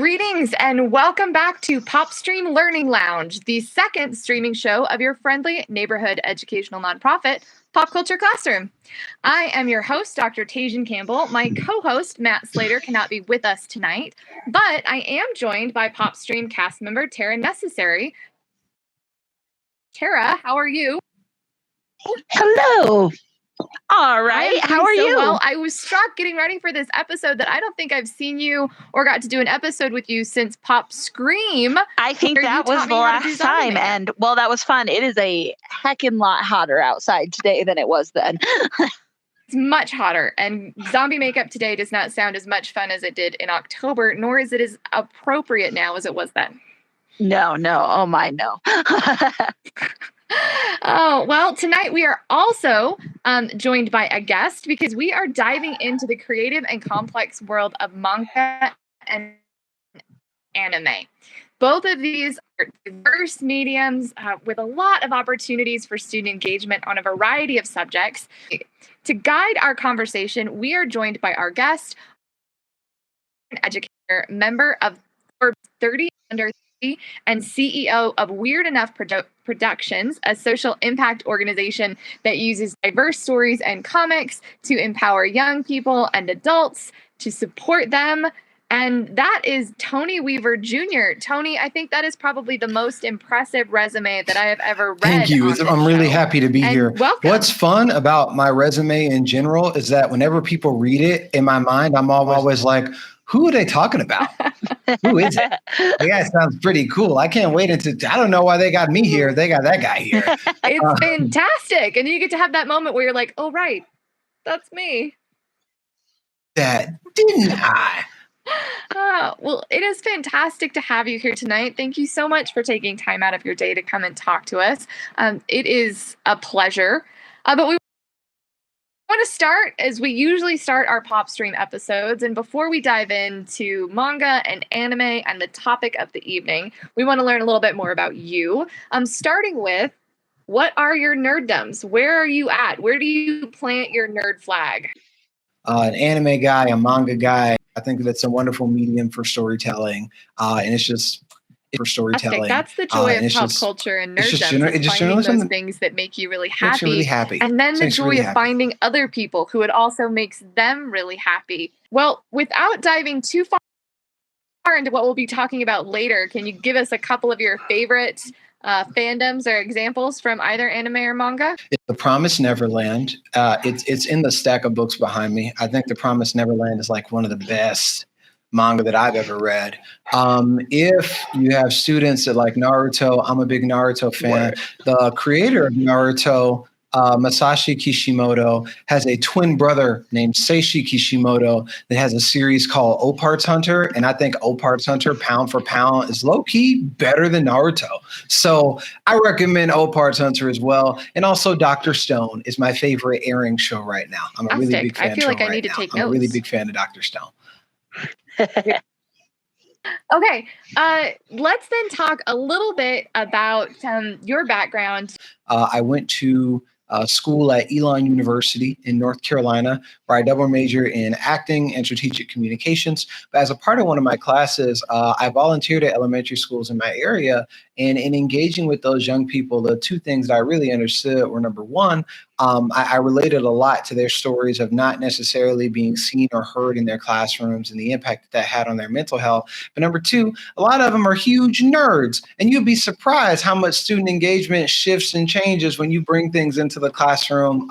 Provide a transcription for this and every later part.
Greetings and welcome back to PopStream Learning Lounge, the second streaming show of your friendly neighborhood educational nonprofit, Pop Culture Classroom. I am your host, Dr. Tajan Campbell. My co-host, Matt Slater, cannot be with us tonight, but I am joined by PopStream cast member Tara Necessary. Tara, how are you? Hello. All right. How are you? Well, I was struck getting ready for this episode that I don't think I've seen you or got to do an episode with you since Pop Scream. I think that was the last time. And well, that was fun. It is a heckin' lot hotter outside today than it was then. It's much hotter, and zombie makeup today does not sound as much fun as it did in October, nor is it as appropriate now as it was then. No. Oh my, no. Oh, well, tonight we are also joined by a guest because we are diving into the creative and complex world of manga and anime. Both of these are diverse mediums with a lot of opportunities for student engagement on a variety of subjects. To guide our conversation, we are joined by our guest, an educator, member of Forbes 30 Under 30, and CEO of Weird Enough Productions, a social impact organization that uses diverse stories and comics to empower young people and adults, to support them. And that is Tony Weaver Jr. Tony, I think that is probably the most impressive resume that I have ever read. Thank you. I'm really happy to be here. Welcome. What's fun about my resume in general is that whenever people read it, in my mind, I'm always like, who are they talking about? Who is it? The guy sounds pretty cool. I can't wait I don't know why they got me here. They got that guy here. It's fantastic. And you get to have that moment where you're like, oh, right, that's me. That didn't I? Well, it is fantastic to have you here tonight. Thank you so much for taking time out of your day to come and talk to us. It is a pleasure. But we want to start as we usually start our PopStream episodes. And before we dive into manga and anime and the topic of the evening, we want to learn a little bit more about you. Starting with, what are your nerddoms? Where are you at? Where do you plant your nerd flag? An anime guy, a manga guy. I think that's a wonderful medium for storytelling. And it's just for storytelling. That's the joy of pop culture and nerddom. Finding those things that make you really happy. And then the joy of finding other people who it also makes them really happy. Well, without diving too far into what we'll be talking about later, can you give us a couple of your favorite fandoms or examples from either anime or manga? The Promised Neverland. It's in the stack of books behind me. I think The Promised Neverland is like one of the best manga that I've ever read. If you have students that like Naruto, I'm a big Naruto fan. The creator of Naruto, Masashi Kishimoto, has a twin brother named Seishi Kishimoto that has a series called Oppart's Hunter. And I think Oppart's Hunter, pound for pound, is low-key better than Naruto. So I recommend Oppart's Hunter as well. And also Dr. Stone is my favorite airing show right now. I'm a really big fan of I feel like I need to take notes. I'm a really big fan of Dr. Stone. Okay, let's then talk a little bit about your background. I went to school at Elon University in North Carolina, where I double major in acting and strategic communications. But as a part of one of my classes, I volunteered at elementary schools in my area. And in engaging with those young people, the two things that I really understood were, number one, I related a lot to their stories of not necessarily being seen or heard in their classrooms and the impact that had on their mental health. But number two, a lot of them are huge nerds. And you'd be surprised how much student engagement shifts and changes when you bring things into the classroom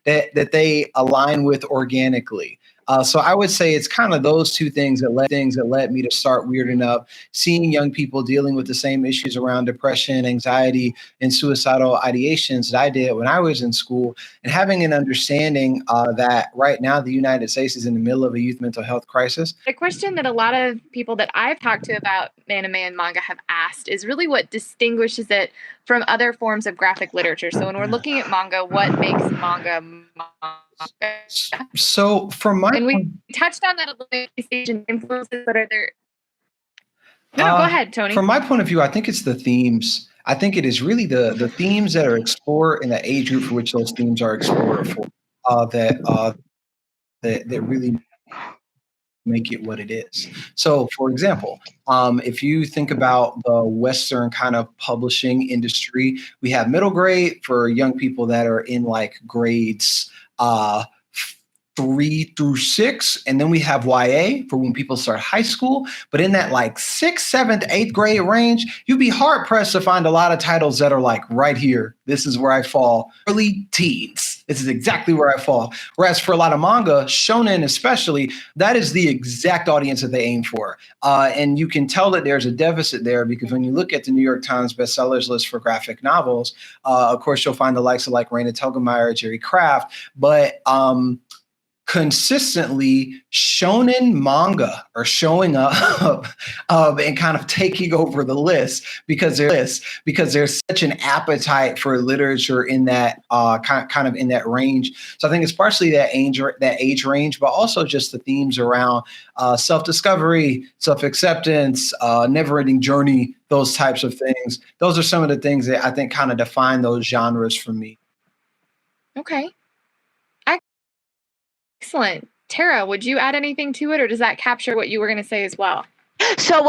that they align with organically. So I would say it's kind of those two things that led me to start Weird Enough, seeing young people dealing with the same issues around depression, anxiety, and suicidal ideations that I did when I was in school, and having an understanding that right now the United States is in the middle of a youth mental health crisis. The question that a lot of people that I've talked to about anime and manga have asked is really what distinguishes it from other forms of graphic literature. So when we're looking at manga, what makes manga manga? So from my and we touched on that a little bit, and influences that are there. No, go ahead, Tony. From my point of view, I think it's the themes. I think it is really the themes that are explored in the age group for which those themes are explored for that really make it what it is. So, for example, if you think about the Western kind of publishing industry, we have middle grade for young people that are in like grades 3 through 6, and then we have YA for when people start high school. But in that like 6th, 7th, 8th grade range, you'd be hard pressed to find a lot of titles that are like right here. This is where I fall. Early teens. This is exactly where I fall. Whereas for a lot of manga, shonen especially, that is the exact audience that they aim for. And you can tell that there's a deficit there because when you look at the New York Times bestsellers list for graphic novels, of course, you'll find the likes of like Raina Telgemeier, Jerry Craft, but consistently shonen manga are showing up and kind of taking over the list because there's such an appetite for literature in that kind of in that range. So I think it's partially that age range, but also just the themes around self-discovery, self-acceptance, never-ending journey, those types of things. Those are some of the things that I think kind of define those genres for me. Okay. Excellent. Tara, would you add anything to it, or does that capture what you were going to say as well? So,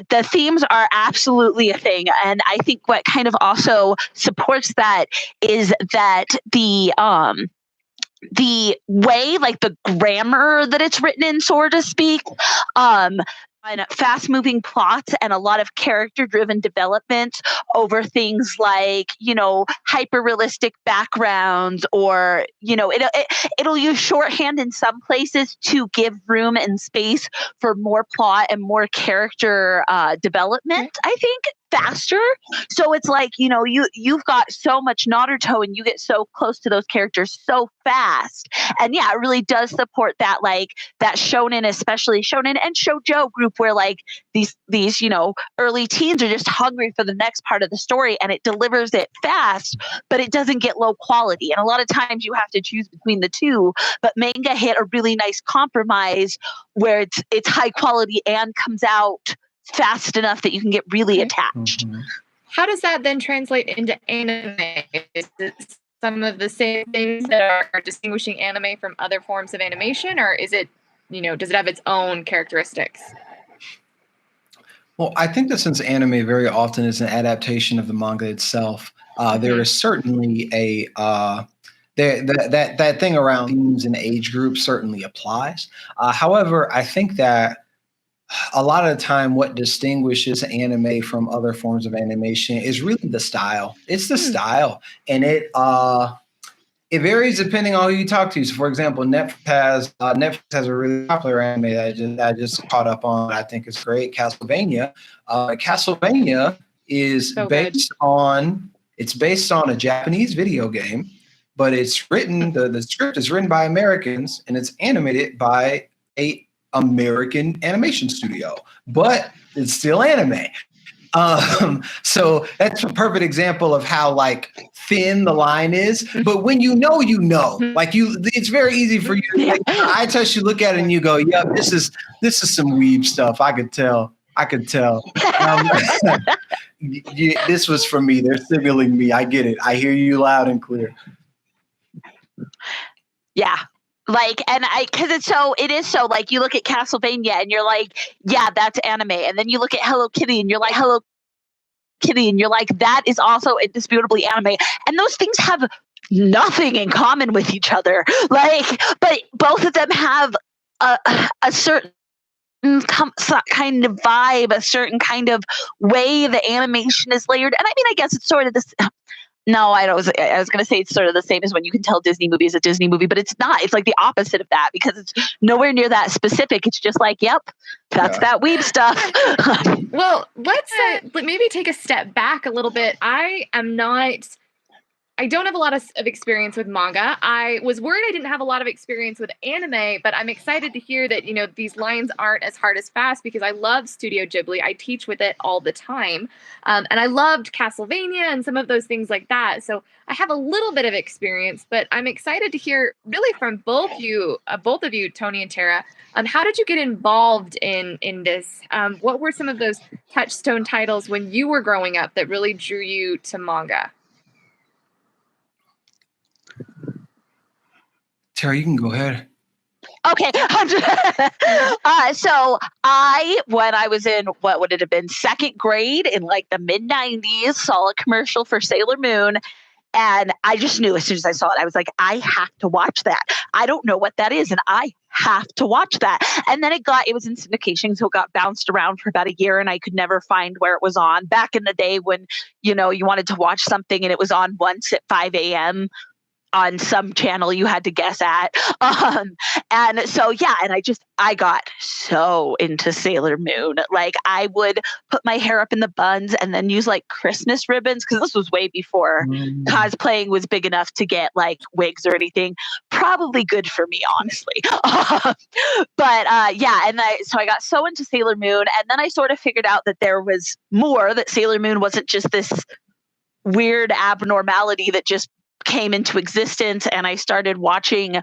the themes are absolutely a thing. And I think what kind of also supports that is that the way, like the grammar that it's written in, so to speak, and fast-moving plots and a lot of character-driven development over things like, hyper-realistic backgrounds, or, it'll use shorthand in some places to give room and space for more plot and more character development, I think, faster. So it's like, you've got so much Naruto and you get so close to those characters so fast. And yeah, it really does support that, like that shonen, especially shonen and shoujo group where like these, early teens are just hungry for the next part of the story, and it delivers it fast, but it doesn't get low quality. And a lot of times you have to choose between the two, but Manga hit a really nice compromise where it's high quality and comes out fast enough that you can get really attached. Mm-hmm. How does that then translate into anime? Is it some of the same things that are distinguishing anime from other forms of animation, or is it, does it have its own characteristics? Well, I think that since anime very often is an adaptation of the manga itself, there is certainly a that thing around themes and age groups certainly applies. However, I think that a lot of the time what distinguishes anime from other forms of animation is really the style. It's the style, and it varies depending on who you talk to. So for example, Netflix has a really popular anime that I just caught up on. I think is great, Castlevania. Castlevania is based on a Japanese video game, but it's written, the script is written by Americans and it's animated by a American animation studio, but it's still anime. So that's a perfect example of how like thin the line is. But when like it's very easy for you to like, I touch, you look at it and you go, "Yep, this is some weeb stuff." I could tell. This was for me. They're signaling me. I get it. I hear you loud and clear. Yeah. Like, and it is so like you look at Castlevania and you're like, yeah, that's anime. And then you look at Hello Kitty and you're like, Hello Kitty. And you're like, that is also indisputably anime. And those things have nothing in common with each other. Like, but both of them have a certain kind of vibe, a certain kind of way the animation is layered. And I mean, I guess it's sort of this. No, I was going to say it's sort of the same as when you can tell Disney movie is a Disney movie, but it's not. It's like the opposite of that because it's nowhere near that specific. It's just like, yep, that's that weeb stuff. Well, let's maybe take a step back a little bit. I don't have a lot of experience with manga. I was worried I didn't have a lot of experience with anime, but I'm excited to hear that, these lines aren't as hard as fast because I love Studio Ghibli. I teach with it all the time. And I loved Castlevania and some of those things like that. So I have a little bit of experience, but I'm excited to hear really from both of you, Tony and Tara. How did you get involved in this? What were some of those Touchstone titles when you were growing up that really drew you to manga? Tara, you can go ahead. Okay. So when I was in, what would it have been, second grade in like the mid 90s, saw a commercial for Sailor Moon. And I just knew as soon as I saw it, I was like, I have to watch that. I don't know what that is, and I have to watch that. And then it was in syndication, so it got bounced around for about a year, and I could never find where it was on. Back in the day when, you wanted to watch something and it was on once at 5 a.m. on some channel you had to guess at. And so, yeah, and I got so into Sailor Moon. Like, I would put my hair up in the buns and then use like Christmas ribbons, because this was way before cosplaying was big enough to get like wigs or anything. Probably good for me, honestly. But yeah, so I got so into Sailor Moon, and then I sort of figured out that there was more, that Sailor Moon wasn't just this weird abnormality that just came into existence. And I started watching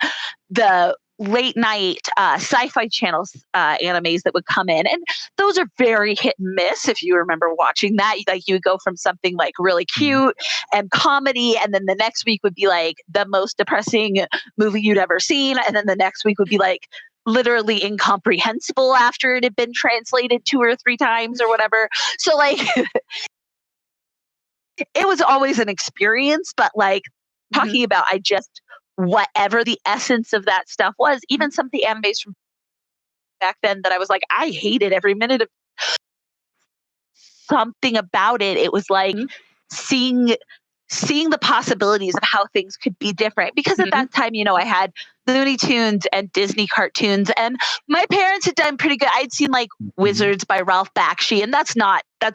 the late night sci-fi channels animes that would come in, and those are very hit and miss. If you remember watching that, like, you would go from something like really cute and comedy, and then the next week would be like the most depressing movie you'd ever seen, and then the next week would be like literally incomprehensible after it had been translated 2 or 3 times or whatever. So like it was always an experience, but like talking about, I just, whatever the essence of that stuff was, even some of the animes from back then that I was like, I hated every minute of, something about it. It was like seeing the possibilities of how things could be different. Because at that time, I had Looney Tunes and Disney cartoons, and my parents had done pretty good. I'd seen like Wizards by Ralph Bakshi, and that's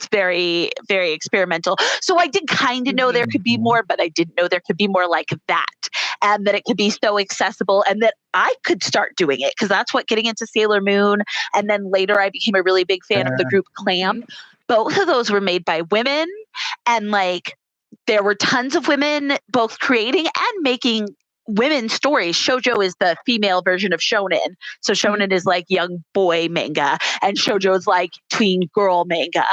very, very experimental. So I did kind of know there could be more, but I didn't know there could be more like that, and that it could be so accessible, and that I could start doing it, because that's what getting into Sailor Moon. And then later I became a really big fan of the group Clamp. Both of those were made by women, and like, there were tons of women both creating and making women's stories. Shoujo is the female version of shonen. So shonen is like young boy manga, and shoujo is like tween girl manga.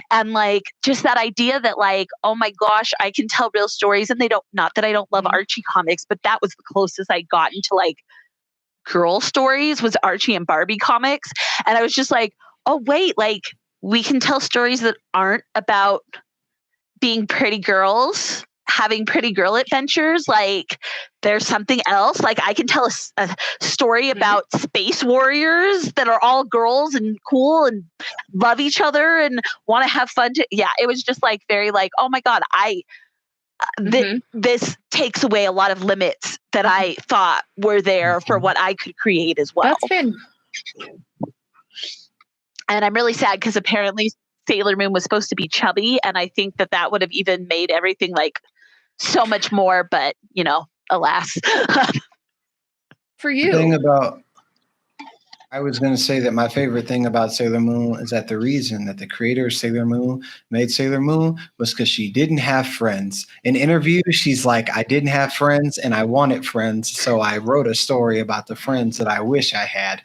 And like, just that idea that like, oh my gosh, I can tell real stories. And not that I don't love Archie comics, but that was the closest I got into like girl stories, was Archie and Barbie comics. And I was just like, oh wait, like, we can tell stories that aren't about being pretty girls, having pretty girl adventures. Like, there's something else. Like, I can tell a story about space warriors that are all girls and cool and love each other and want to have fun. Yeah, it was just like very like, oh my God, this takes away a lot of limits that I thought were there for what I could create as well. That's been. And I'm really sad, because apparently Sailor Moon was supposed to be chubby, and I think that would have even made everything like so much more, but alas. For you. I was going to say that my favorite thing about Sailor Moon is that the reason that the creator of Sailor Moon made Sailor Moon was because she didn't have friends. In interviews, she's like, I didn't have friends and I wanted friends, so I wrote a story about the friends that I wish I had.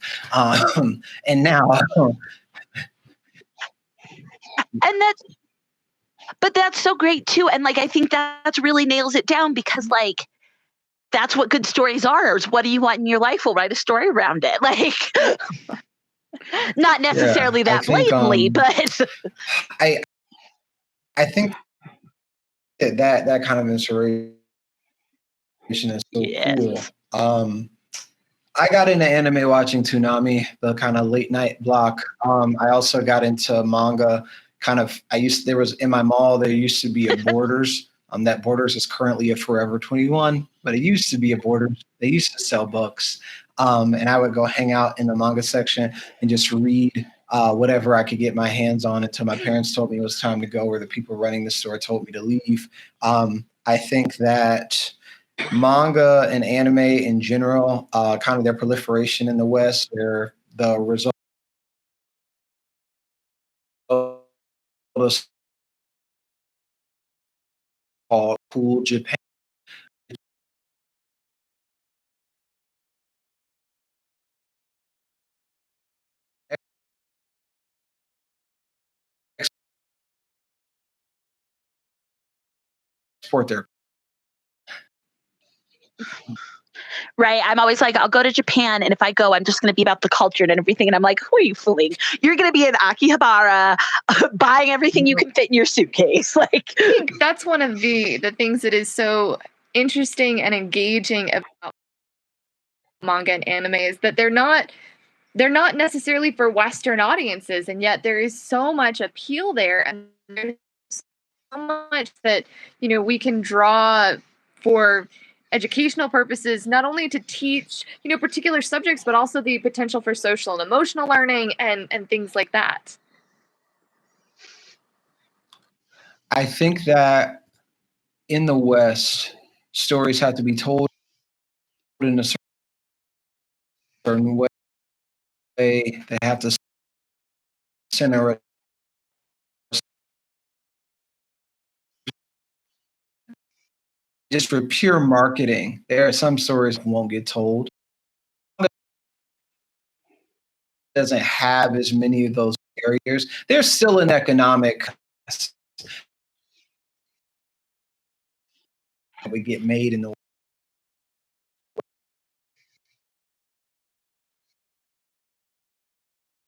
And now... And that's so great too. And like, I think that's really nails it down, because like, that's what good stories are. Is what do you want in your life? We'll write a story around it. Like, not necessarily that blatantly, but I think that kind of inspiration is so cool. I got into anime watching Toonami, the kind of late night block. I also got into manga. There was in my mall, there used to be a Borders. That Borders is currently a Forever 21, but it used to be a Borders. They used to sell books. And I would go hang out in the manga section and just read whatever I could get my hands on until my parents told me it was time to go, or the people running the store told me to leave. I think that manga and anime in general, kind of their proliferation in the West, they're the result of cool Japan. Export their Right. I'm always like, I'll go to Japan, and if I go, I'm just going to be about the culture and everything. And I'm like, who are you fooling? You're going to be in Akihabara buying everything you can fit in your suitcase. Like, I think that's one of the things that is so interesting and engaging about manga and anime is that they're not necessarily for Western audiences, and yet there is so much appeal there, and there's so much that we can draw for educational purposes, not only to teach particular subjects, but also the potential for social and emotional learning and things like that. I think that in the West, stories have to be told in a certain way. They have to center just for pure marketing. There are some stories that won't get told. It doesn't have as many of those barriers. There's still an economic that we get made in the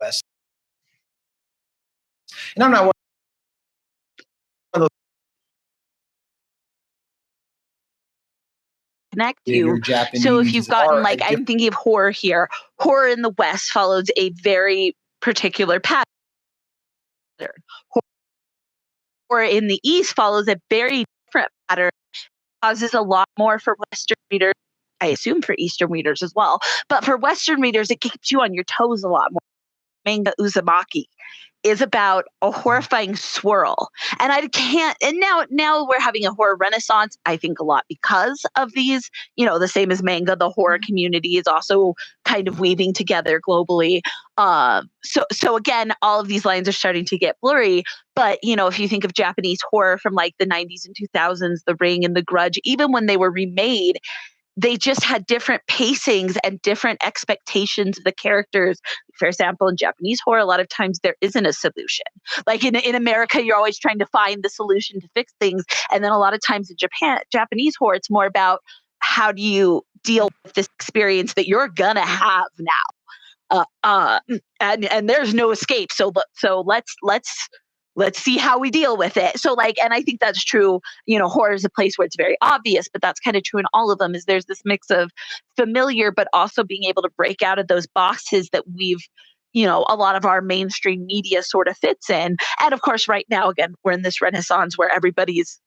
West. And I'm not one of those connect bigger you. Japanese. So if you've gotten, are like, a I'm thinking of horror here. Horror in the West follows a very particular pattern. Horror in the East follows a very different pattern. Causes a lot more for Western readers. I assume for Eastern readers as well. But for Western readers, it keeps you on your toes a lot more. Manga Uzumaki is about a horrifying swirl. And I can't, and now we're having a horror renaissance, I think a lot because of these, the same as manga, the horror community is also kind of weaving together globally. So again, all of these lines are starting to get blurry. But, if you think of Japanese horror from like the 90s and 2000s, The Ring and The Grudge, even when they were remade, they just had different pacings and different expectations of the characters. For example, in Japanese horror, a lot of times there isn't a solution. Like in America, you're always trying to find the solution to fix things. And then a lot of times in Japanese horror, it's more about how do you deal with this experience that you're going to have now. And there's no escape. So let's see how we deal with it. So and I think that's true, horror is a place where it's very obvious, but that's kind of true in all of them is there's this mix of familiar, but also being able to break out of those boxes that we've, a lot of our mainstream media sort of fits in. And of course, right now, again, we're in this renaissance where everybody's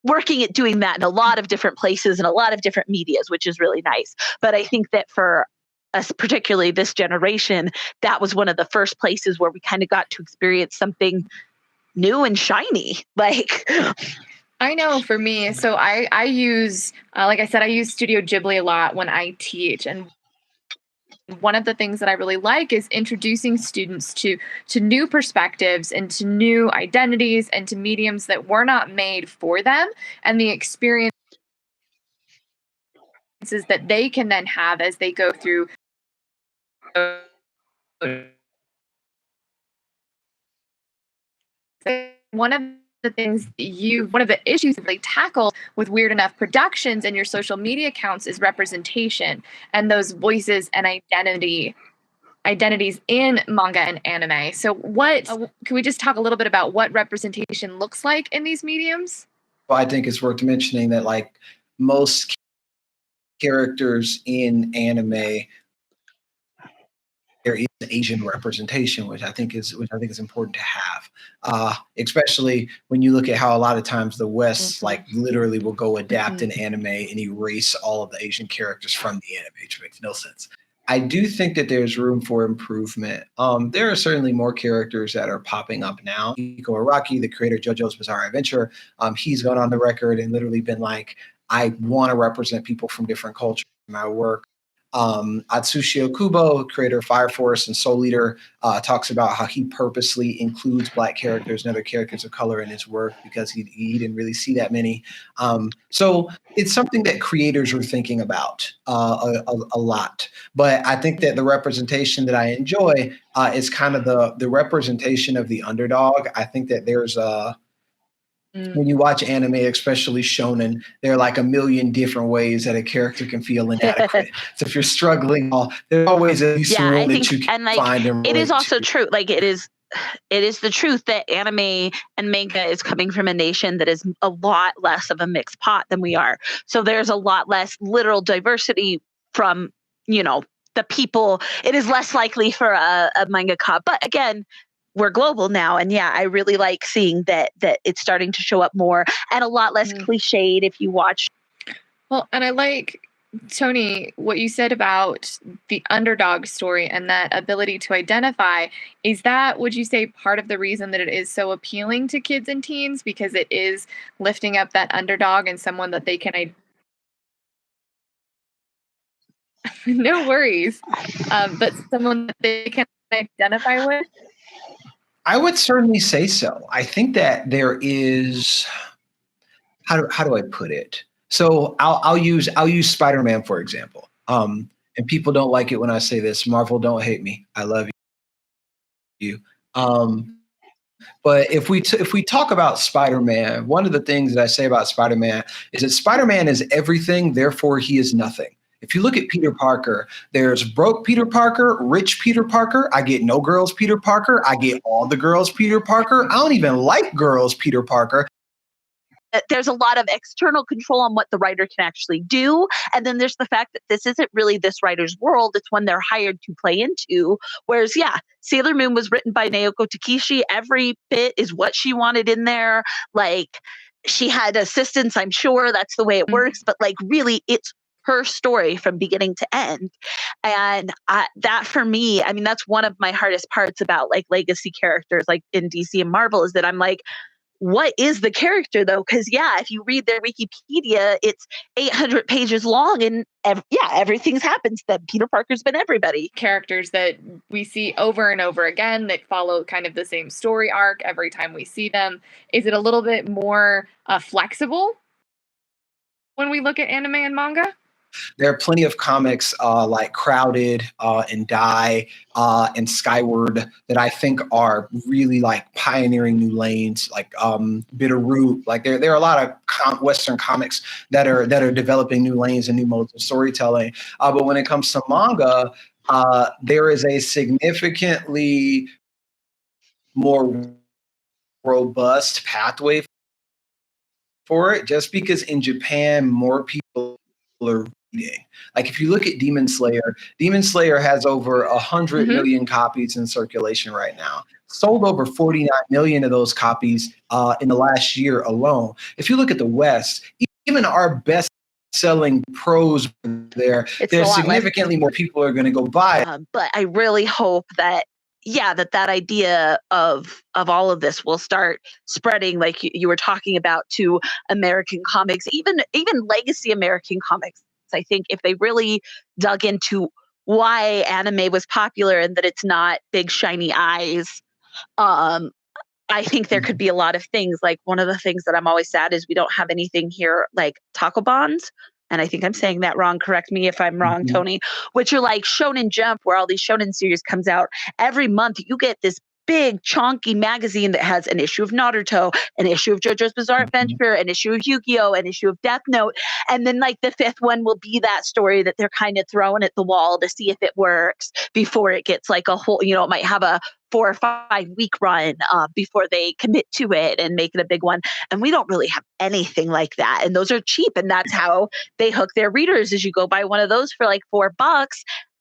working at doing that in a lot of different places and a lot of different medias, which is really nice. But I think that for us, particularly this generation, that was one of the first places where we kind of got to experience something new and shiny. I know for me, so I use, like I said, I use Studio Ghibli a lot when I teach. And one of the things that I really like is introducing students to new perspectives and to new identities and to mediums that were not made for them, and the experiences that they can then have as they go through one of the issues that they tackle with Weird Enough Productions and your social media accounts is representation and those voices and identities in manga and anime. So can we just talk a little bit about what representation looks like in these mediums? Well, I think it's worth mentioning that like most characters in anime, there is Asian representation, which I think is important to have, especially when you look at how a lot of times the West like literally will go adapt an anime and erase all of the Asian characters from the anime, which makes no sense. I do think that there's room for improvement. There are certainly more characters that are popping up now. Iko Araki, the creator of JoJo's Bizarre Adventure, he's gone on the record and literally been like, I want to represent people from different cultures in my work. Atsushi Okubo, creator of Fire Force and Soul Eater, talks about how he purposely includes Black characters and other characters of color in his work because he didn't really see that many. So it's something that creators are thinking about a lot. But I think that the representation that I enjoy is kind of the representation of the underdog. I think that there's when you watch anime, especially shonen, there are like a million different ways that a character can feel inadequate. So if you're struggling, there's always at least one that you can find and relate it is also to. true. Like it is the truth that anime and manga is coming from a nation that is a lot less of a mixed pot than we are. So there's a lot less literal diversity from, the people. It is less likely for a mangaka. But again, we're global now. And yeah, I really like seeing that it's starting to show up more and a lot less cliched if you watch. Well, and I like, Tony, what you said about the underdog story and that ability to identify. Is that, would you say, part of the reason that it is so appealing to kids and teens? Because it is lifting up that underdog and someone that they can no worries, but someone that they can identify with? I would certainly say so. I think that there is, how do I put it? So I'll use Spider-Man for example. And people don't like it when I say this. Marvel, don't hate me. I love you. But if we talk about Spider-Man, one of the things that I say about Spider-Man is that Spider-Man is everything, therefore he is nothing. If you look at Peter Parker, there's broke Peter Parker, rich Peter Parker. I get no girls Peter Parker. I get all the girls Peter Parker. I don't even like girls Peter Parker. There's a lot of external control on what the writer can actually do. And then there's the fact that this isn't really this writer's world. It's one they're hired to play into. Whereas, yeah, Sailor Moon was written by Naoko Takeshi. Every bit is what she wanted in there. Like, she had assistants, I'm sure. That's the way it works. But like, really, it's her story from beginning to end. And that for me, I mean, that's one of my hardest parts about like legacy characters like in DC and Marvel is that I'm like, what is the character though? Because yeah, if you read their Wikipedia, it's 800 pages long and everything's happened to them. Peter Parker's been everybody. Characters that we see over and over again that follow kind of the same story arc every time we see them. Is it a little bit more flexible when we look at anime and manga? There are plenty of comics like Crowded and Die and Skyward that I think are really like pioneering new lanes, like Bitterroot. Like there are a lot of Western comics that are developing new lanes and new modes of storytelling. But when it comes to manga, there is a significantly more robust pathway for it, just because in Japan more people are reading. Like if you look at Demon Slayer has over 100 million copies in circulation right now. Sold over 49 million of those copies in the last year alone. If you look at the West, even our best selling prose there's significantly more people are going to go buy it. But I really hope that that idea of all of this will start spreading, like you were talking about, to American comics, even legacy American comics. I think if they really dug into why anime was popular and that it's not big shiny eyes, I think there could be a lot of things. Like one of the things that I'm always sad is we don't have anything here like taco bonds. And I think I'm saying that wrong. Correct me if I'm wrong, Tony, which are like Shonen Jump, where all these Shonen series comes out every month. You get this big chonky magazine that has an issue of Naruto, an issue of JoJo's Bizarre Adventure, an issue of Yu-Gi-Oh, an issue of Death Note. And then like the fifth one will be that story that they're kind of throwing at the wall to see if it works before it gets like a whole, it might have a 4 or 5 week run before they commit to it and make it a big one. And we don't really have anything like that. And those are cheap. And that's how they hook their readers, is you go buy one of those for like $4.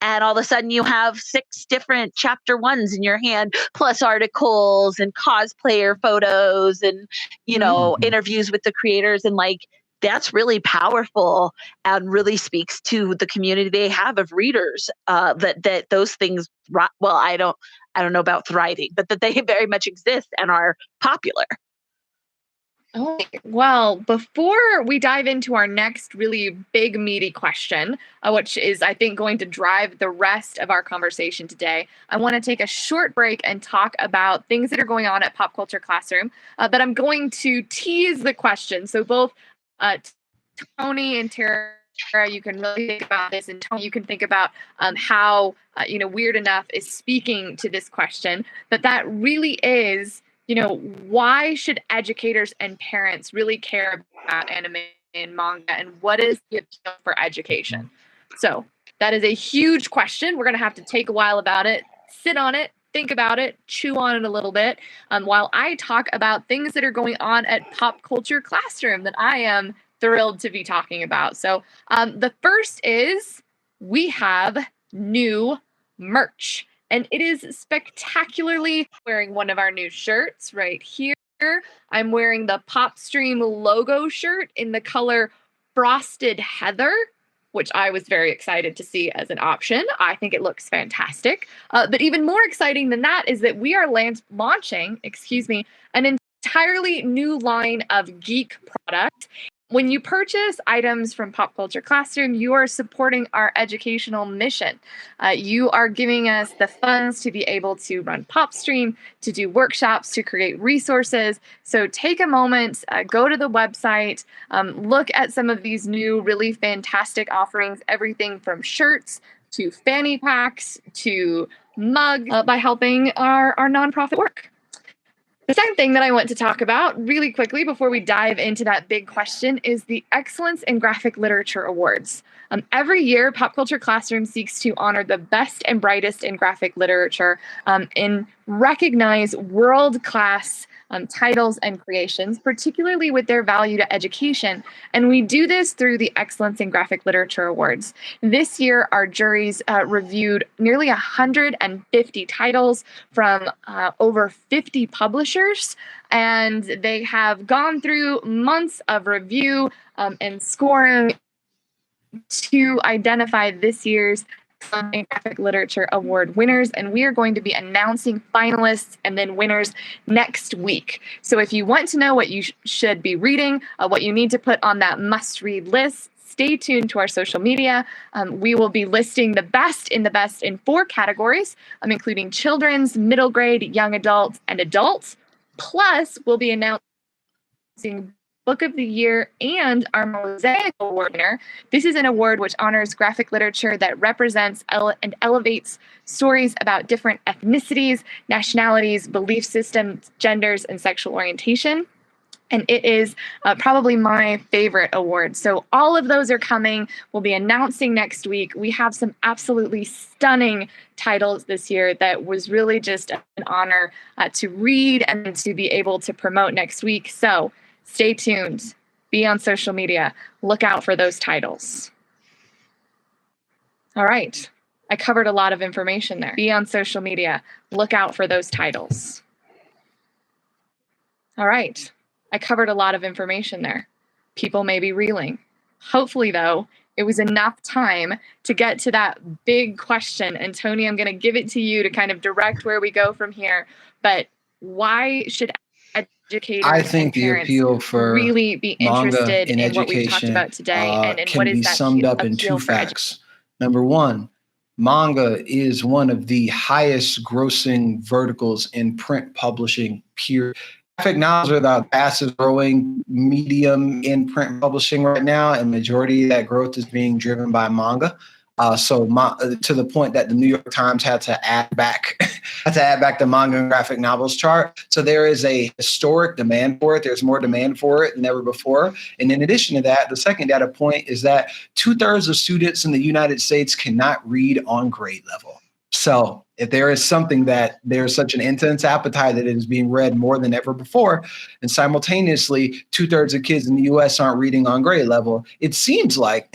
And all of a sudden you have 6 different chapter 1s in your hand, plus articles and cosplayer photos and, interviews with the creators. And like, that's really powerful and really speaks to the community they have of readers, that those things, well, I don't know about thriving, but that they very much exist and are popular. Oh, well, before we dive into our next really big, meaty question, which is, I think, going to drive the rest of our conversation today, I want to take a short break and talk about things that are going on at Pop Culture Classroom. But I'm going to tease the question. So both Tony and Tara, you can really think about this, and Tony, you can think about how Weird Enough is speaking to this question. But that really is why should educators and parents really care about anime and manga, and what is the appeal for education? So that is a huge question. We're going to have to take a while about it, sit on it, think about it, chew on it a little bit, while I talk about things that are going on at Pop Culture Classroom that I am thrilled to be talking about. So the first is we have new merch. And it is spectacularly wearing one of our new shirts right here. I'm wearing the PopStream logo shirt in the color Frosted Heather, which I was very excited to see as an option. I think it looks fantastic. But even more exciting than that is that we are launching, an entirely new line of geek products. When you purchase items from Pop Culture Classroom, you are supporting our educational mission. You are giving us the funds to be able to run PopStream, to do workshops, to create resources. So take a moment, go to the website, look at some of these new really fantastic offerings, everything from shirts to fanny packs to mugs, by helping our nonprofit work. The second thing that I want to talk about really quickly before we dive into that big question is the Excellence in Graphic Literature Awards. Every year, Pop Culture Classroom seeks to honor the best and brightest in graphic literature and recognize world-class titles and creations, particularly with their value to education. And we do this through the Excellence in Graphic Literature Awards. This year, our juries reviewed nearly 150 titles from over 50 publishers, and they have gone through months of review and scoring to identify this year's Graphic Literature Award winners, and we are going to be announcing finalists and then winners next week. So if you want to know what you should be reading, what you need to put on that must-read list, stay tuned to our social media. We will be listing the best in 4 categories, including children's, middle grade, young adults, and adults. Plus, we'll be announcing Book of the Year and our Mosaic Award winner. This is an award which honors graphic literature that represents and elevates stories about different ethnicities, nationalities, belief systems, genders, and sexual orientation. And it is probably my favorite award. So all of those are coming. We'll be announcing next week. We have some absolutely stunning titles this year that was really just an honor to read and to be able to promote next week. So stay tuned, be on social media, look out for those titles. All right, I covered a lot of information there. Be on social media, look out for those titles. All right, I covered a lot of information there. People may be reeling. Hopefully, though, it was enough time to get to that big question. And Tony, I'm going to give it to you to kind of direct where we go from here. But why should educators I think and parents the appeal for really be interested in in what we've talked education about today, and can what is be that summed up in 2 appeal for facts. Number one, manga is one of the highest grossing verticals in print publishing, period. Graphic novels are the fastest growing medium in print publishing right now, and majority of that growth is being driven by manga. To the point that the New York Times had to add back the manga and graphic novels chart. So there is a historic demand for it. There's more demand for it than ever before. And in addition to that, the second data point is that 2/3 of students in the United States cannot read on grade level. So if there is something that there's such an intense appetite that it is being read more than ever before, and simultaneously 2/3 of kids in the US aren't reading on grade level, it seems like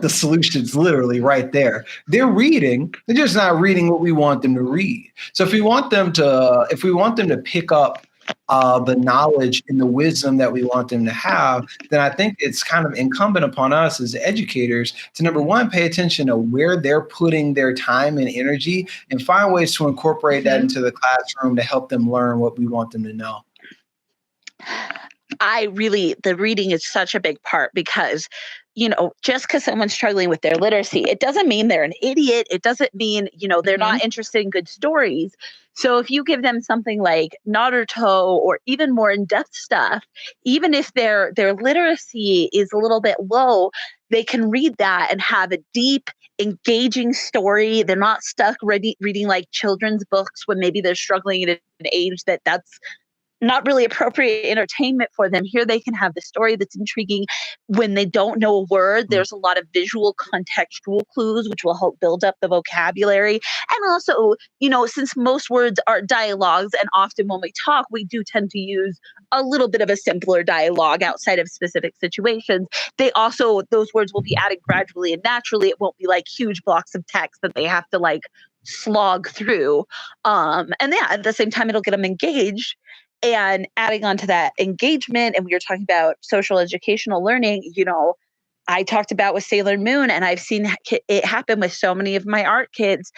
the solution's literally right there. They're reading, they're just not reading what we want them to read. So if we want them to pick up the knowledge and the wisdom that we want them to have, then I think it's kind of incumbent upon us as educators to, number one, pay attention to where they're putting their time and energy and find ways to incorporate that into the classroom to help them learn what we want them to know. The reading is such a big part because, just because someone's struggling with their literacy, it doesn't mean they're an idiot. It doesn't mean, they're not interested in good stories. So if you give them something like Naruto or even more in-depth stuff, even if their literacy is a little bit low, they can read that and have a deep engaging story. They're not stuck reading like children's books when maybe they're struggling at an age that's not really appropriate entertainment for them. Here they can have the story that's intriguing. When they don't know a word, there's a lot of visual contextual clues, which will help build up the vocabulary. And also, since most words are dialogues, and often when we talk, we do tend to use a little bit of a simpler dialogue outside of specific situations. Those words will be added gradually and naturally. It won't be like huge blocks of text that they have to like slog through. At the same time, it'll get them engaged. And adding on to that engagement, and we were talking about social educational learning, I talked about with Sailor Moon, and I've seen it happen with so many of my art kids.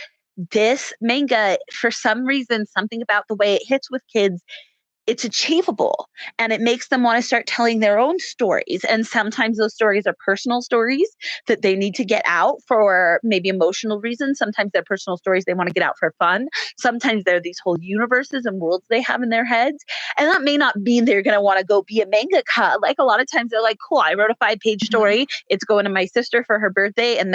This manga, for some reason, something about the way it hits with kids, it's achievable, and it makes them want to start telling their own stories. And sometimes those stories are personal stories that they need to get out for maybe emotional reasons. Sometimes they're personal stories they want to get out for fun. Sometimes they're these whole universes and worlds they have in their heads. And that may not mean they're going to want to go be a mangaka. Like a lot of times they're like, cool, I wrote a 5-page story. It's going to my sister for her birthday. And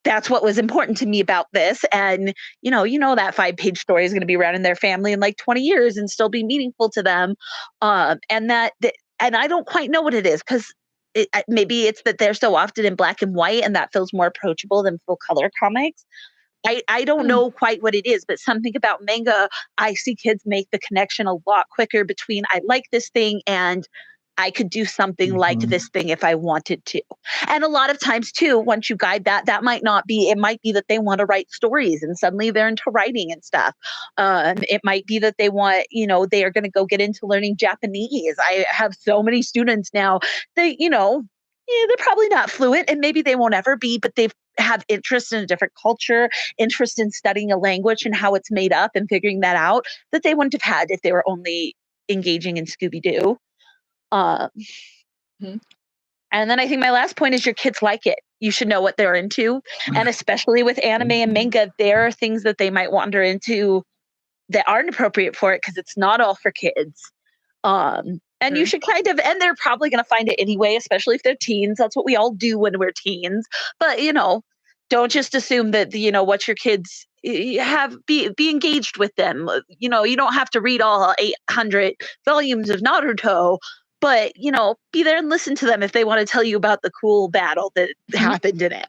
that's what was important to me about this. And, that 5-page story is going to be around in their family in like 20 years and still be meaningful to them. And I don't quite know what it is, because maybe it's that they're so often in black and white, and that feels more approachable than full color comics. I don't know quite what it is, but something about manga, I see kids make the connection a lot quicker between I like this thing and I could do something like this thing if I wanted to. And a lot of times too, once you guide that might not be, it might be that they want to write stories and suddenly they're into writing and stuff. It might be that they want, they are going to go get into learning Japanese. I have so many students now that, they're probably not fluent, and maybe they won't ever be, but they have interest in a different culture, interest in studying a language and how it's made up and figuring that out, that they wouldn't have had if they were only engaging in Scooby-Doo. And then I think my last point is your kids like it. You should know what they're into. And especially with anime and manga, there are things that they might wander into that aren't appropriate for it, because it's not all for kids. And you should and they're probably going to find it anyway, especially if they're teens. That's what we all do when we're teens. But, don't just assume that, what your kids be engaged with them. You don't have to read all 800 volumes of Naruto. But, be there and listen to them if they want to tell you about the cool battle that happened in it.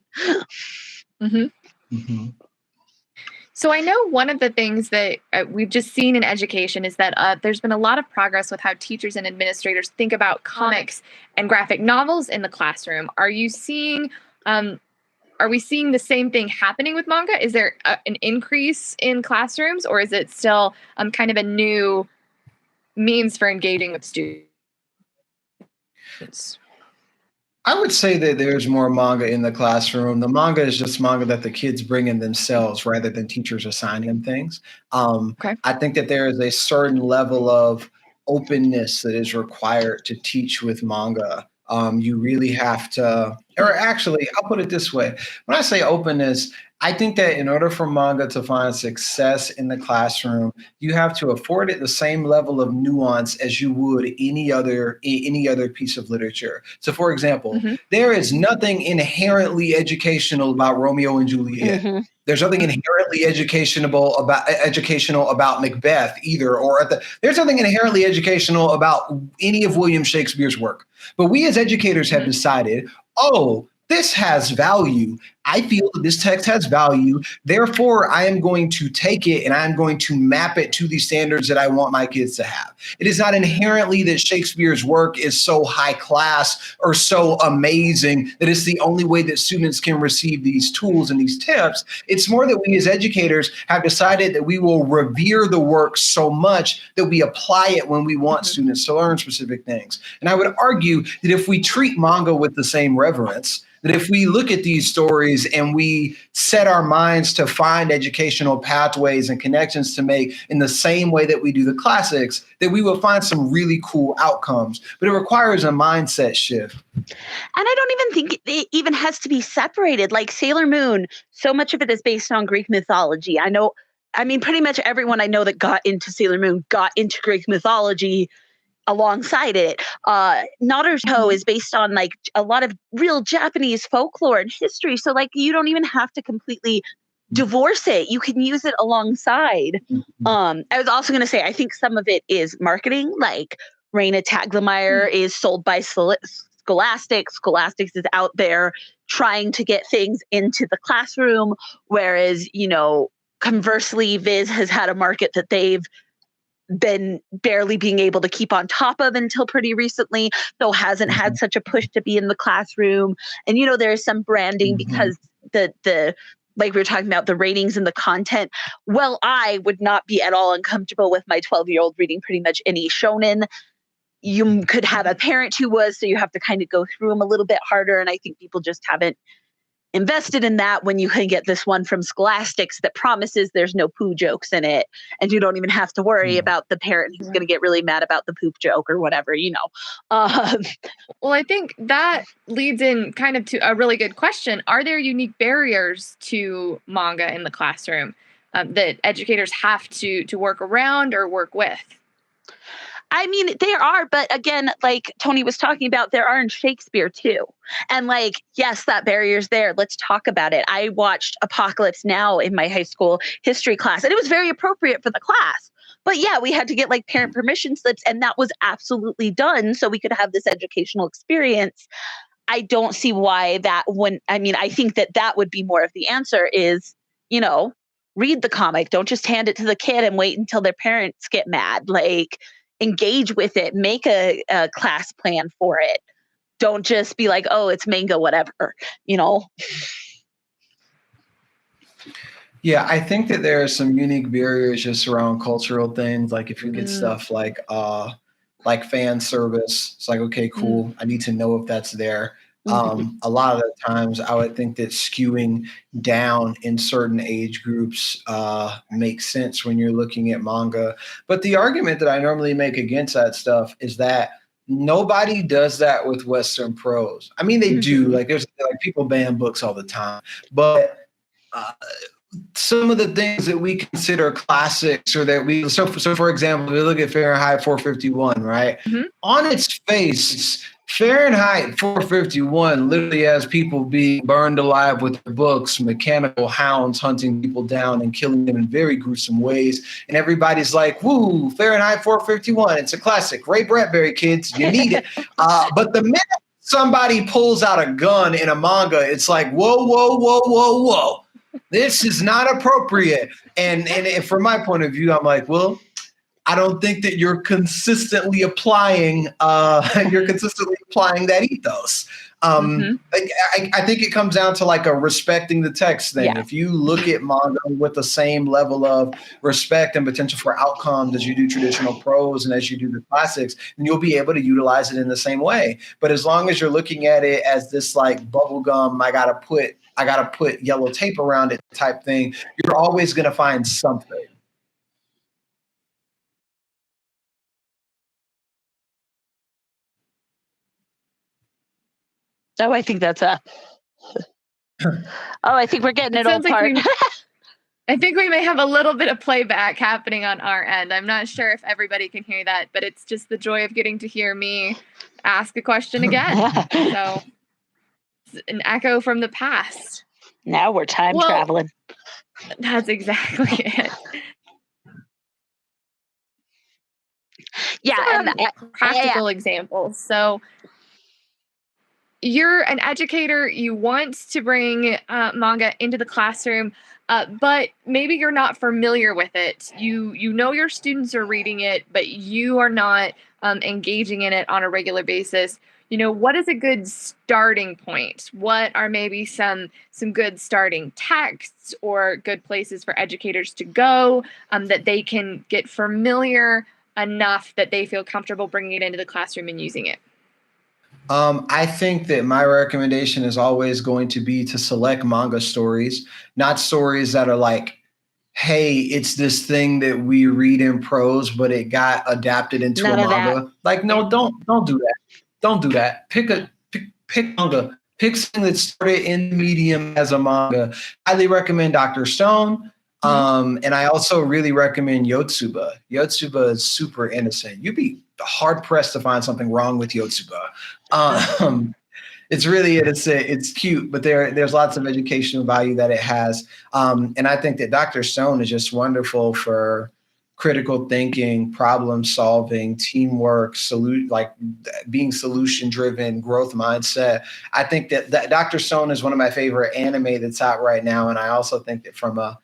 So I know one of the things that we've just seen in education is that there's been a lot of progress with how teachers and administrators think about comics and graphic novels in the classroom. Are we seeing the same thing happening with manga? Is there an increase in classrooms, or is it still kind of a new means for engaging with students? I would say that there's more manga in the classroom. The manga is just manga that the kids bring in themselves rather than teachers assigning them things. I think that there is a certain level of openness that is required to teach with manga. You really have to, or actually, I'll put it this way. When I say openness, I think that in order for manga to find success in the classroom, you have to afford it the same level of nuance as you would any other piece of literature. So, for example, there is nothing inherently educational about Romeo and Juliet. There's nothing inherently educational about Macbeth either, there's nothing inherently educational about any of William Shakespeare's work. But we as educators have decided, this has value. I feel that this text has value. Therefore, I am going to take it and I'm going to map it to the standards that I want my kids to have. It is not inherently that Shakespeare's work is so high class or so amazing that it's the only way that students can receive these tools and these tips. It's more that we as educators have decided that we will revere the work so much that we apply it when we want students to learn specific things. And I would argue that if we treat manga with the same reverence, that if we look at these stories and we set our minds to find educational pathways and connections to make in the same way that we do the classics, that we will find some really cool outcomes. But it requires a mindset shift. And I don't even think it even has to be separated. Like Sailor Moon, so much of it is based on Greek mythology. Pretty much everyone I know that got into Sailor Moon got into Greek mythology alongside it. Naruto is based on like a lot of real Japanese folklore and history. So like you don't even have to completely divorce it. You can use it alongside. I was also going to say, I think some of it is marketing. Like Raina Taglemeyer is sold by Scholastics. Scholastics is out there trying to get things into the classroom. Whereas, conversely, Viz has had a market that they've been barely being able to keep on top of until pretty recently, so hasn't had such a push to be in the classroom. And there's some branding because the like we were talking about the ratings and the content. Well, I would not be at all uncomfortable with my 12-year-old reading pretty much any shonen. You could have a parent who was, so you have to kind of go through them a little bit harder. And I think people just haven't invested in that when you can get this one from Scholastics that promises there's no poo jokes in it. And you don't even have to worry about the parent who's going to get really mad about the poop joke or whatever, Well, I think that leads in kind of to a really good question. Are there unique barriers to manga in the classroom that educators have to work around or work with? I mean, there are, but again, like Tony was talking about, there are in Shakespeare too. And like, yes, that barrier's there. Let's talk about it. I watched Apocalypse Now in my high school history class, and it was very appropriate for the class. But yeah, we had to get like parent permission slips, and that was absolutely done so we could have this educational experience. I don't see why that I think that would be more of the answer is, read the comic. Don't just hand it to the kid and wait until their parents get mad. Like, engage with it, make a class plan for it. Don't just be like, oh, it's manga, whatever, Yeah, I think that there are some unique barriers just around cultural things. Like if you get stuff like fan service, it's like, okay, cool. I need to know if that's there. A lot of the times I would think that skewing down in certain age groups makes sense when you're looking at manga. But the argument that I normally make against that stuff is that nobody does that with Western prose. I mean, they do. Like there's like people ban books all the time, but some of the things that we consider classics or that so for example, we look at Fahrenheit 451, right? On its face, Fahrenheit 451 literally has people being burned alive with their books, mechanical hounds hunting people down and killing them in very gruesome ways. And everybody's like, woo, Fahrenheit 451. It's a classic. Ray Bradbury, kids, you need it. But the minute somebody pulls out a gun in a manga, it's like, whoa, whoa, whoa, whoa, whoa. This is not appropriate. And from my point of view, I'm like, well, I don't think that you're consistently applying that ethos. I think it comes down to like a respecting the text thing. Yeah. If you look at manga with the same level of respect and potential for outcomes as you do traditional prose and as you do the classics, then you'll be able to utilize it in the same way. But as long as you're looking at it as this like bubblegum, I gotta put yellow tape around it type thing, you're always gonna find something. Oh, I think that's I think we're getting it all apart. I think we may have a little bit of playback happening on our end. I'm not sure if everybody can hear that, but it's just the joy of getting to hear me ask a question again. So it's an echo from the past. Now we're time traveling. That's exactly it. Yeah, and practical examples. So you're an educator, you want to bring manga into the classroom, but maybe you're not familiar with it. You know your students are reading it, but you are not engaging in it on a regular basis. What is a good starting point? What are maybe some good starting texts or good places for educators to go that they can get familiar enough that they feel comfortable bringing it into the classroom and using it? I think that my recommendation is always going to be to select manga stories, not stories that are like, hey, it's this thing that we read in prose, but it got adapted into a manga. Like, no, don't do that. Don't do that. Pick manga. Pick something that started in the medium as a manga. Highly recommend Dr. Stone. And I also really recommend Yotsuba. Yotsuba is super innocent. You'd be hard pressed to find something wrong with Yotsuba. It's really innocent. It's cute, but there's lots of educational value that it has. And I think that Dr. Stone is just wonderful for critical thinking, problem solving, teamwork, being solution driven, growth mindset. I think that Dr. Stone is one of my favorite anime that's out right now. And I also think that from a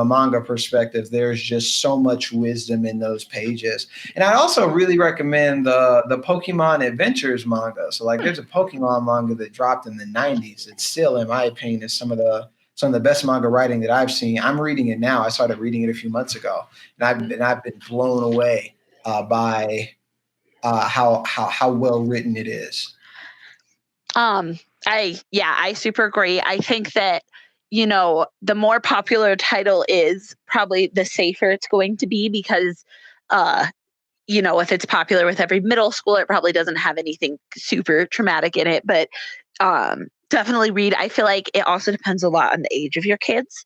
manga perspective, there's just so much wisdom in those pages. And I also really recommend the Pokemon Adventures manga. So there's a Pokemon manga that dropped in the 90s. It's still, in my opinion, is some of the best manga writing that I've seen. I'm reading it now. I started reading it a few months ago, and I've been blown away by how well written it is. I super agree. I think that, the more popular title is, probably the safer it's going to be, because, if it's popular with every middle school, it probably doesn't have anything super traumatic in it. But definitely read. I feel like it also depends a lot on the age of your kids.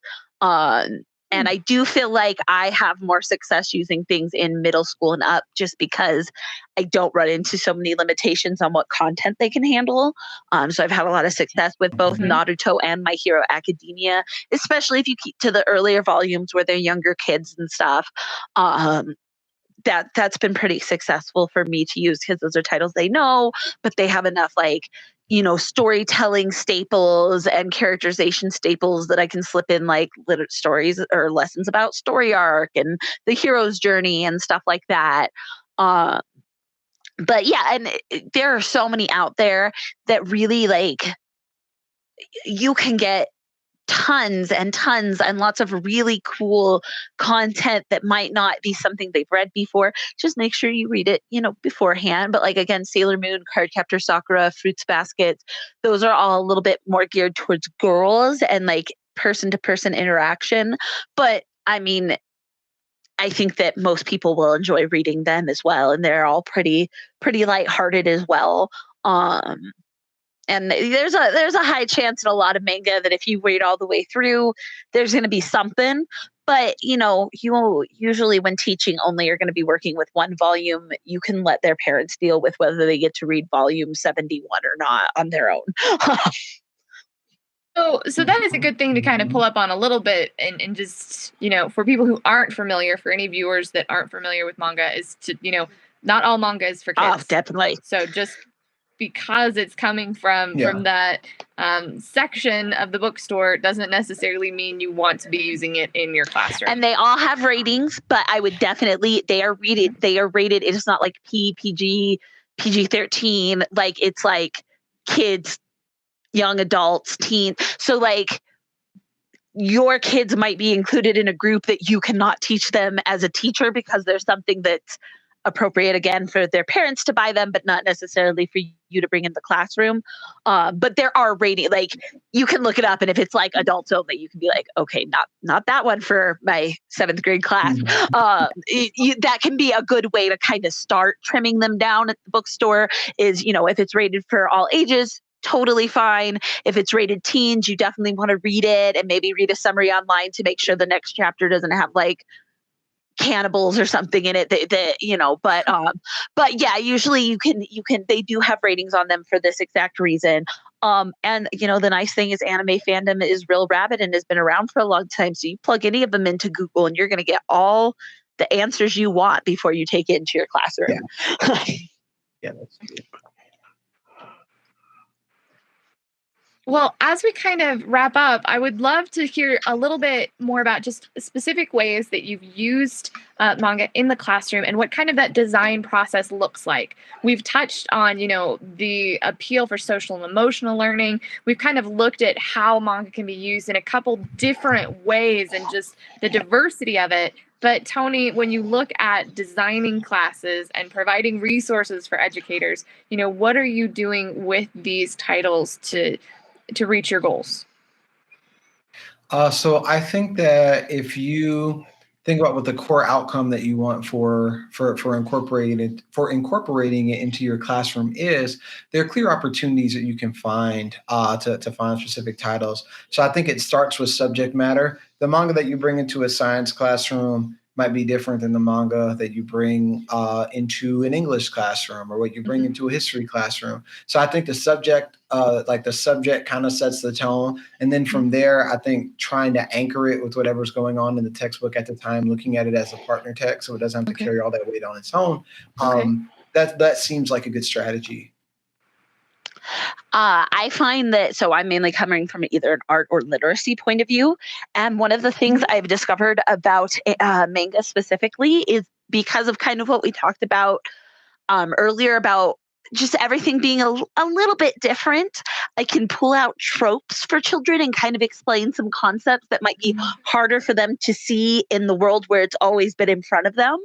And I do feel like I have more success using things in middle school and up, just because I don't run into so many limitations on what content they can handle. So I've had a lot of success with both Naruto and My Hero Academia, especially if you keep to the earlier volumes where they're younger kids and stuff. That's been pretty successful for me to use, because those are titles they know, but they have enough storytelling staples and characterization staples that I can slip in stories or lessons about story arc and the hero's journey and stuff like that. But yeah, and there are so many out there that really you can get tons and tons and lots of really cool content that might not be something they've read before. Just make sure you read it, beforehand. But again, Sailor Moon, Cardcaptor Sakura, Fruits Basket, those are all a little bit more geared towards girls and person to person interaction. But I mean, I think that most people will enjoy reading them as well. And they're all pretty lighthearted as well. And there's a high chance in a lot of manga that if you read all the way through, there's going to be something. But, you usually when teaching only are going to be working with one volume, you can let their parents deal with whether they get to read volume 71 or not on their own. So that is a good thing to kind of pull up on a little bit, and just, for people who aren't familiar, for any viewers that aren't familiar with manga, is to, not all manga is for kids. Oh, definitely. So just because it's coming from that section of the bookstore doesn't necessarily mean you want to be using it in your classroom. And they all have ratings, but I would definitely, they are rated. It's not like PG, PG-13. It's kids, young adults, teens. So your kids might be included in a group that you cannot teach them as a teacher, because there's something that's appropriate again for their parents to buy them, but not necessarily for you to bring in the classroom. But there are rating, you can look it up, and if it's adults only, you can be okay, not that one for my 7th grade class. That can be a good way to kind of start trimming them down at the bookstore. Is, if it's rated for all ages, totally fine. If it's rated teens, you definitely want to read it and maybe read a summary online to make sure the next chapter doesn't have cannibals or something in it but yeah, usually you can they do have ratings on them for this exact reason. And the nice thing is anime fandom is real rabid and has been around for a long time, so you plug any of them into Google and you're going to get all the answers you want before you take it into your classroom. Yeah, that's good. Well, as we kind of wrap up, I would love to hear a little bit more about just specific ways that you've used manga in the classroom and what kind of that design process looks like. We've touched on, the appeal for social and emotional learning. We've kind of looked at how manga can be used in a couple different ways and just the diversity of it. But Tony, when you look at designing classes and providing resources for educators, what are you doing with these titles to reach your goals? So I think that if you think about what the core outcome that you want for incorporating it into your classroom is, there are clear opportunities that you can find to find specific titles. So I think it starts with subject matter. The manga that you bring into a science classroom might be different than the manga that you bring into an English classroom or what you bring into a history classroom. So I think the subject kind of sets the tone. And then from there, I think trying to anchor it with whatever's going on in the textbook at the time, looking at it as a partner text so it doesn't have to carry all that weight on its own. That seems like a good strategy. I find that, so I'm mainly coming from either an art or literacy point of view. And one of the things I've discovered about manga specifically is because of kind of what we talked about earlier about just everything being a little bit different. I can pull out tropes for children and kind of explain some concepts that might be harder for them to see in the world where it's always been in front of them.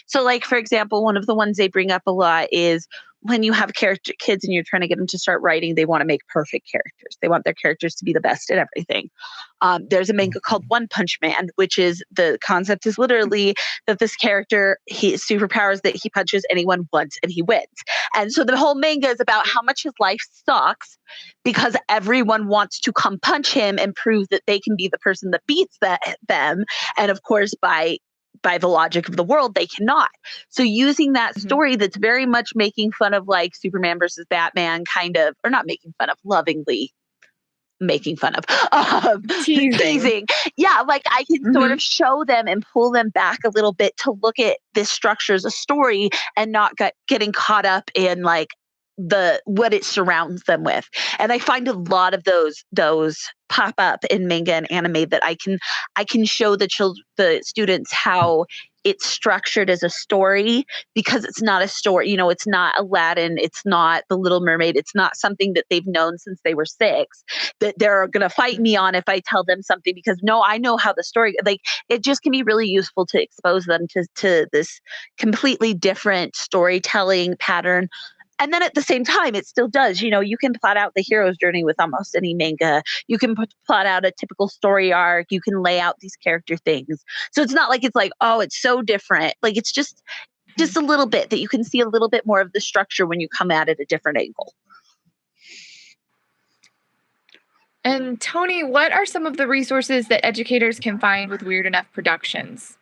So like, for example, one of the ones they bring up a lot is when you have kids and you're trying to get them to start writing, they want to make perfect characters. They want their characters to be the best at everything. There's a manga called One Punch Man, which is the concept is literally that this character, his superpowers that he punches anyone once and he wins. And so the whole manga is about how much his life sucks because everyone wants to come punch him and prove that they can be the person that beats them. And of course, by the logic of the world, they cannot. So using that story that's very much making fun of like Superman versus Batman kind of, or not making fun of, lovingly making fun of, teasing. Yeah, like I can sort of show them and pull them back a little bit to look at this structure as a story and not getting caught up in like what it surrounds them with. And I find a lot of those pop up in manga and anime that I can show the students how it's structured as a story, because it's not a story, it's not Aladdin, it's not The Little Mermaid, it's not something that they've known since they were 6 that they're going to fight me on if I tell them something, because no, I know how the story, like it just can be really useful to expose them to this completely different storytelling pattern. And then at the same time, it still does, you can plot out the hero's journey with almost any manga. You can plot out a typical story arc. You can lay out these character things. So it's not like it's like, oh, it's so different. Like it's just a little bit that you can see a little bit more of the structure when you come at it a different angle. And Tony, what are some of the resources that educators can find with Weird Enough Productions?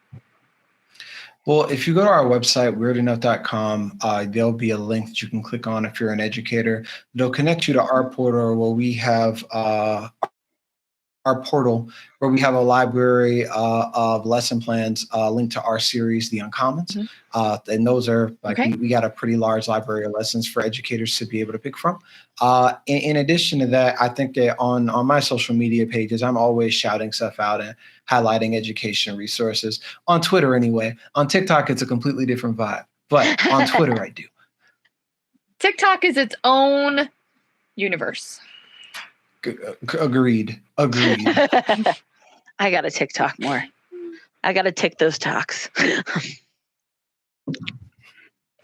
Well, if you go to our website, weirdenough.com, there'll be a link that you can click on if you're an educator. It'll connect you to our portal where we have a library of lesson plans linked to our series, The Uncommons. And those are like, we got a pretty large library of lessons for educators to be able to pick from. In addition to that, I think that on my social media pages, I'm always shouting stuff out and highlighting education resources. On Twitter anyway. On TikTok, it's a completely different vibe. But on Twitter, I do. TikTok is its own universe. Agreed. I got to TikTok more. I got to tick those talks.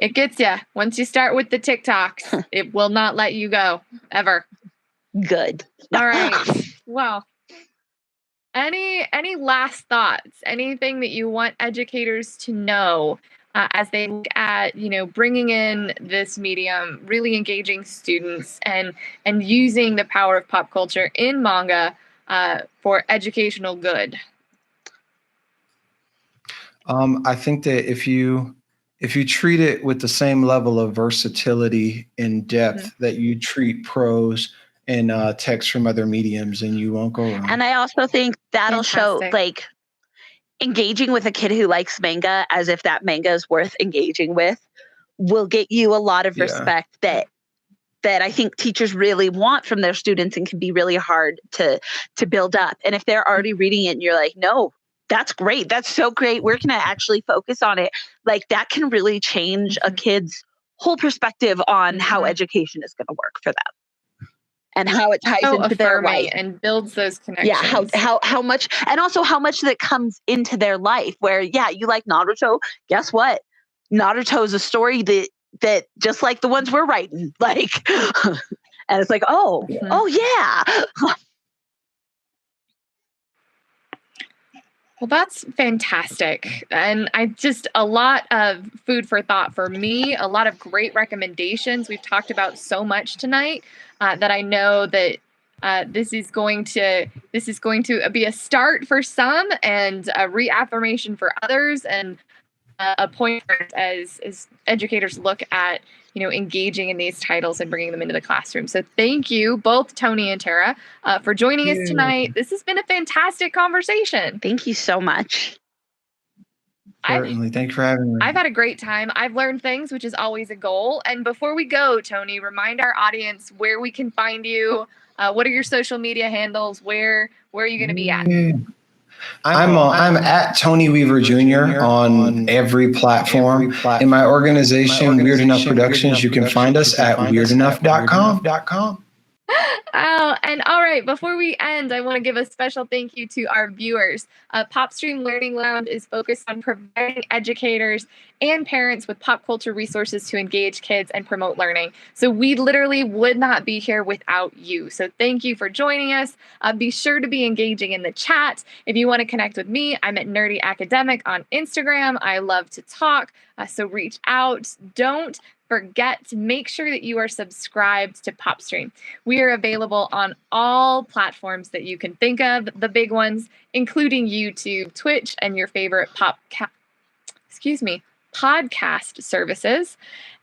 It gets you. Once you start with the TikToks, it will not let you go ever. Good. All right. Well, any last thoughts? Anything that you want educators to know as they look at, bringing in this medium, really engaging students and using the power of pop culture in manga for educational good? I think that if you treat it with the same level of versatility and depth that you treat prose and text from other mediums, and you won't go wrong. And I also think that'll show like engaging with a kid who likes manga as if that manga is worth engaging with will get you a lot of respect that I think teachers really want from their students and can be really hard to build up. And if they're already reading it and you're like, no, that's great. That's so great. We're going to actually focus on it. Like that can really change a kid's whole perspective on how education is going to work for them. And how it ties into their life and builds those connections. Yeah, how much, and also how much that comes into their life. Where you like Naruto. Guess what? Naruto is a story that just like the ones we're writing, like, and it's like, oh yeah. Well, that's fantastic. And I just a lot of food for thought for me, a lot of great recommendations. We've talked about so much tonight that I know that this is going to be a start for some and a reaffirmation for others, and a point as educators look at engaging in these titles and bringing them into the classroom. So thank you both, Tony and Tara, for joining us tonight. This has been a fantastic conversation. Thank you so much. Certainly. Thanks for having me. I've had a great time. I've learned things, which is always a goal. And before we go, Tony, remind our audience where we can find you. What are your social media handles? Where are you going to be at? I'm at Tony Weaver Jr. on every platform. In my organization, Weird Enough Productions, you can find us at weirdenough.com. Oh, and all right, before we end, I want to give a special thank you to our viewers. PopStream Learning Lounge is focused on providing educators and parents with pop culture resources to engage kids and promote learning. So we literally would not be here without you. So thank you for joining us. Be sure to be engaging in the chat. If you want to connect with me, I'm at Nerdy Academic on Instagram. I love to talk, so reach out. Don't forget to make sure that you are subscribed to PopStream. We are available on all platforms that you can think of, the big ones, including YouTube, Twitch, and your favorite podcast services.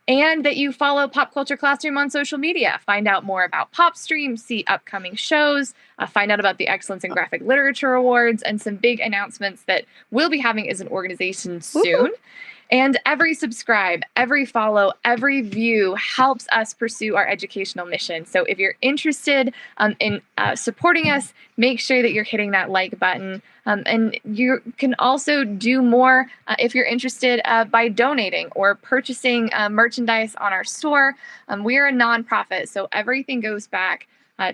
And that you follow Pop Culture Classroom on social media. Find out more about PopStream, see upcoming shows, find out about the Excellence in Graphic Literature Awards, and some big announcements that we'll be having as an organization soon. Woo-hoo. And every subscribe, every follow, every view helps us pursue our educational mission. So if you're interested in supporting us, make sure that you're hitting that like button. And you can also do more if you're interested by donating or purchasing merchandise on our store. We are a nonprofit, so everything goes back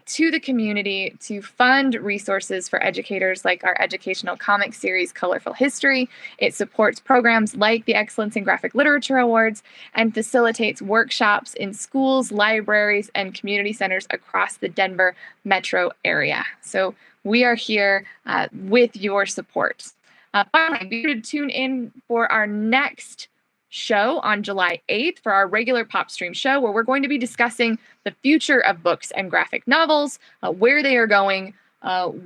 to the community to fund resources for educators like our educational comic series, Colorful History. It supports programs like the Excellence in Graphic Literature Awards and facilitates workshops in schools, libraries, and community centers across the Denver metro area. So we are here with your support. Finally, be sure to tune in for our next show on July 8th for our regular PopStream show, where we're going to be discussing the future of books and graphic novels, where they are going,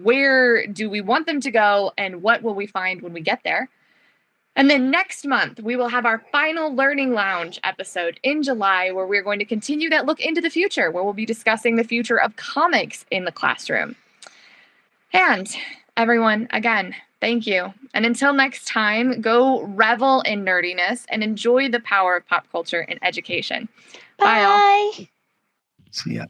where do we want them to go, and what will we find when we get there. And then next month, we will have our final Learning Lounge episode in July, where we're going to continue that look into the future, where we'll be discussing the future of comics in the classroom. And everyone, again, thank you. And until next time, go revel in nerdiness and enjoy the power of pop culture in education. Bye all. Bye. See ya.